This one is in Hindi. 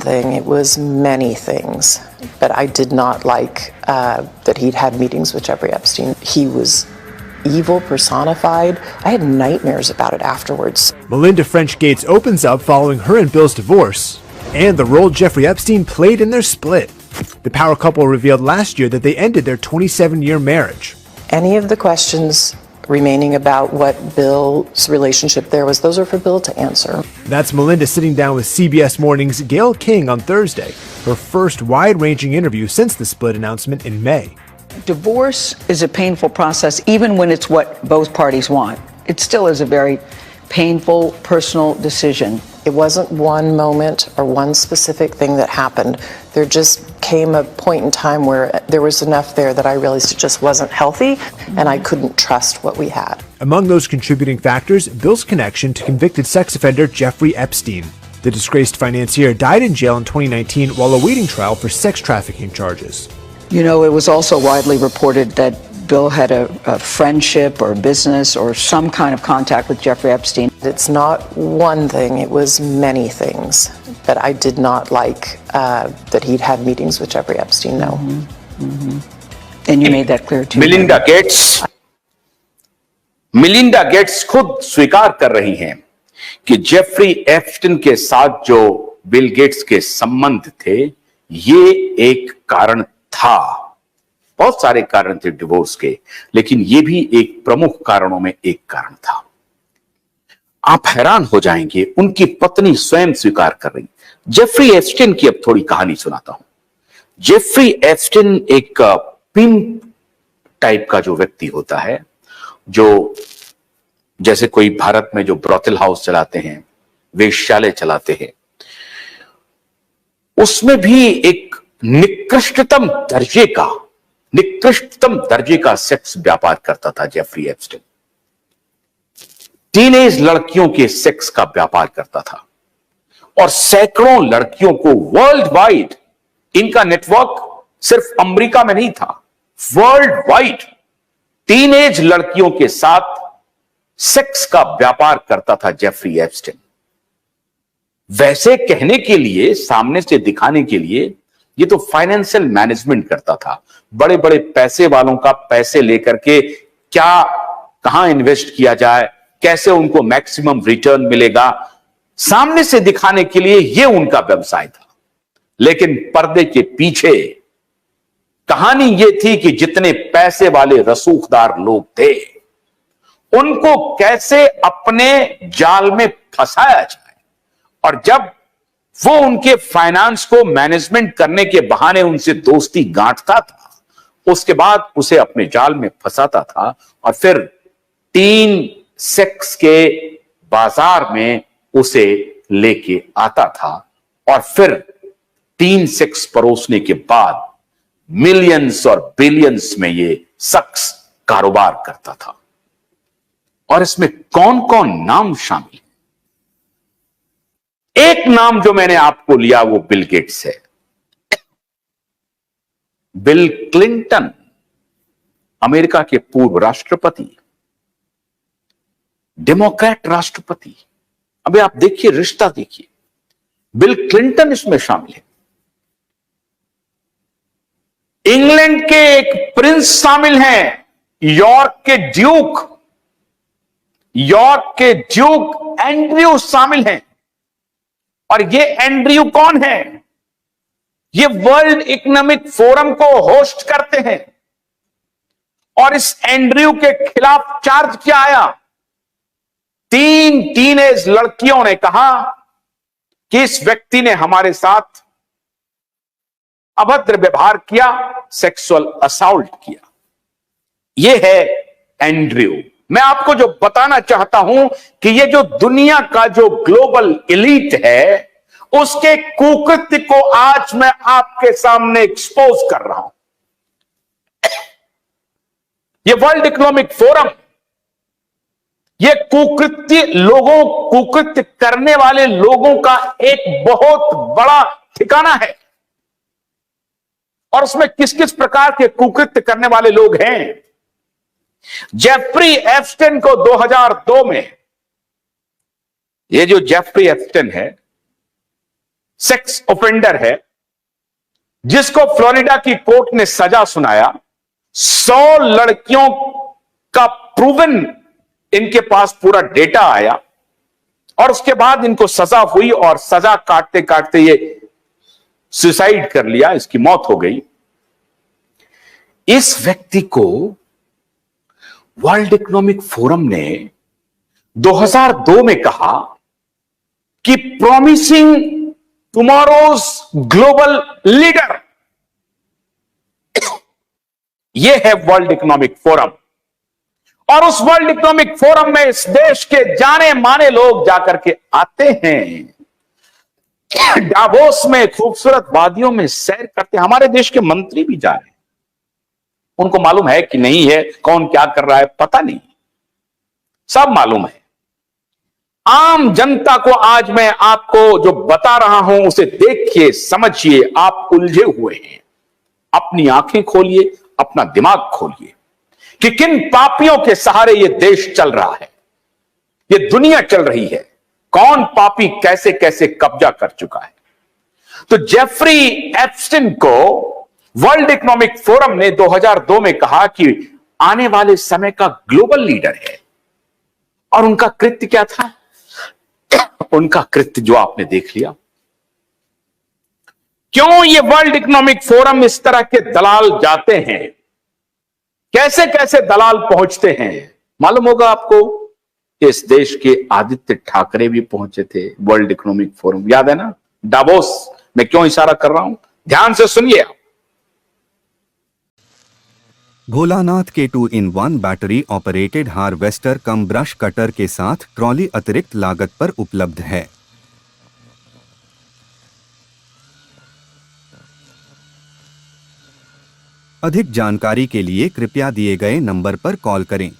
It was many things, but I did not like that he'd had meetings with Jeffrey Epstein. He was evil personified. I had nightmares about it afterwards. Melinda French Gates opens up following her and Bill's divorce and the role Jeffrey Epstein played in their split. The power couple revealed last year that they ended their 27-year marriage. Any of the questions remaining about what Bill's relationship there was, those are for Bill to answer. That's Melinda sitting down with CBS Morning's Gayle King on Thursday, her first wide-ranging interview since the split announcement in May. Divorce is a painful process, even when it's what both parties want. It still is a very painful, personal decision. It wasn't one moment or one specific thing that happened. There just came a point in time where there was enough there that I realized it just wasn't healthy, and I couldn't trust what we had. Among those contributing factors, Bill's connection to convicted sex offender Jeffrey Epstein. The disgraced financier died in jail in 2019 while awaiting trial for sex trafficking charges. You know, it was also widely reported that Bill had a friendship or business or some kind of contact with Jeffrey Epstein. It's not one thing, it was many things. But I did not like that he'd had meetings with Jeffrey Epstein, no. And you made that clear too. Melinda Gates खुद स्वीकार कर रही हैं कि जेफरी एप्स्टीन के साथ जो बिल गेट्स के संबंध थे, ये एक कारण था। बहुत सारे कारण थे डिवोर्स के, लेकिन ये भी एक प्रमुख कारणों में एक कारण था। आप हैरान हो जाएंगे, उनकी पत्नी स्वयं स्वीकार कर रही। जेफरी एप्स्टीन की अब थोड़ी कहानी सुनाता हूं। जेफरी एप्स्टीन एक पिंप टाइप का जो व्यक्ति होता है, जो जैसे कोई भारत में जो ब्रॉथल हाउस चलाते हैं, वेश्यालय चलाते हैं, उसमें भी एक निकृष्टतम दर्जे का सेक्स व्यापार करता था जेफरी एप्स्टीन। टीनेज लड़कियों के सेक्स का व्यापार करता था और सैकड़ों लड़कियों को वर्ल्ड वाइड, इनका नेटवर्क सिर्फ अमेरिका में नहीं था, वर्ल्ड वाइड टीनेज लड़कियों के साथ सेक्स का व्यापार करता था जेफरी एप्स्टीन। वैसे कहने के लिए, सामने से दिखाने के लिए, ये तो फाइनेंशियल मैनेजमेंट करता था। बड़े बड़े पैसे वालों का पैसे लेकर के क्या कहां इन्वेस्ट किया जाए, कैसे उनको मैक्सिमम रिटर्न मिलेगा, सामने से दिखाने के लिए ये उनका व्यवसाय था। लेकिन पर्दे के पीछे कहानी ये थी कि जितने पैसे वाले रसूखदार लोग थे, उनको कैसे अपने जाल में फंसाया जाए, और जब वो उनके फाइनेंस को मैनेजमेंट करने के बहाने उनसे दोस्ती गांठता था, उसके बाद उसे अपने जाल में फंसाता था और फिर टीन सेक्स के बाजार में उसे लेके आता था और फिर टीन सेक्स परोसने के बाद मिलियंस और बिलियंस में ये शख्स कारोबार करता था। और इसमें कौन कौन नाम शामिल है? एक नाम जो मैंने आपको लिया वो बिल गेट्स है। बिल क्लिंटन, अमेरिका के पूर्व राष्ट्रपति, डेमोक्रेट राष्ट्रपति। अबे आप देखिए, रिश्ता देखिए, बिल क्लिंटन इसमें शामिल है। इंग्लैंड के एक प्रिंस शामिल हैं, यॉर्क के ड्यूक एंड्रयू शामिल हैं। और ये एंड्रयू कौन है? ये वर्ल्ड इकोनॉमिक फोरम को होस्ट करते हैं। और इस एंड्रयू के खिलाफ चार्ज क्या आया? 3 टीनेज लड़कियों ने कहा कि इस व्यक्ति ने हमारे साथ अभद्र व्यवहार किया, सेक्सुअल असॉल्ट किया। यह है एंड्रयू। मैं आपको जो बताना चाहता हूं कि ये जो दुनिया का जो ग्लोबल एलीट है, उसके कुकृत्य को आज मैं आपके सामने एक्सपोज कर रहा हूं। ये वर्ल्ड इकोनॉमिक फोरम, ये कुकृत्य करने वाले लोगों का एक बहुत बड़ा ठिकाना है। और उसमें किस किस प्रकार के कुकृत्य करने वाले लोग हैं? जेफरी एप्स्टीन को 2002 में, ये जो जेफरी एप्स्टीन है, सेक्स ऑफेंडर है, जिसको फ्लोरिडा की कोर्ट ने सजा सुनाया। 100 लड़कियों का प्रूवन इनके पास पूरा डेटा आया और उसके बाद इनको सजा हुई और सजा काटते काटते ये सुसाइड कर लिया, इसकी मौत हो गई। इस व्यक्ति को वर्ल्ड इकोनॉमिक फोरम ने 2002 में कहा कि प्रॉमिसिंग टुमारोज ग्लोबल लीडर। यह है वर्ल्ड इकोनॉमिक फोरम, और उस वर्ल्ड इकोनॉमिक फोरम में इस देश के जाने माने लोग जाकर के आते हैं, डावोस में खूबसूरत वादियों में सैर करते हैं। हमारे देश के मंत्री भी जा रहे हैं, उनको मालूम है कि नहीं है, कौन क्या कर रहा है पता नहीं, सब मालूम है। आम जनता को आज मैं आपको जो बता रहा हूं उसे देखिए, समझिए, आप उलझे हुए हैं। अपनी आंखें खोलिए, अपना दिमाग खोलिए कि किन पापियों के सहारे यह देश चल रहा है, यह दुनिया चल रही है, कौन पापी कैसे कैसे कब्जा कर चुका है। तो जेफरी एप्स्टीन को वर्ल्ड इकोनॉमिक फोरम ने 2002 में कहा कि आने वाले समय का ग्लोबल लीडर है। और उनका कृत्य क्या था? उनका कृत्य जो आपने देख लिया। क्यों ये वर्ल्ड इकोनॉमिक फोरम इस तरह के दलाल जाते हैं, कैसे कैसे दलाल पहुंचते हैं? मालूम होगा आपको, इस देश के आदित्य ठाकरे भी पहुंचे थे वर्ल्ड इकोनॉमिक फोरम, याद है ना? डावोस में क्यों इशारा कर रहा हूं, ध्यान से सुनिए आप। भोलानाथ के 2-in-1 बैटरी ऑपरेटेड हार्वेस्टर कम ब्रश कटर के साथ ट्रॉली अतिरिक्त लागत पर उपलब्ध है। अधिक जानकारी के लिए कृपया दिए गए नंबर पर कॉल करें।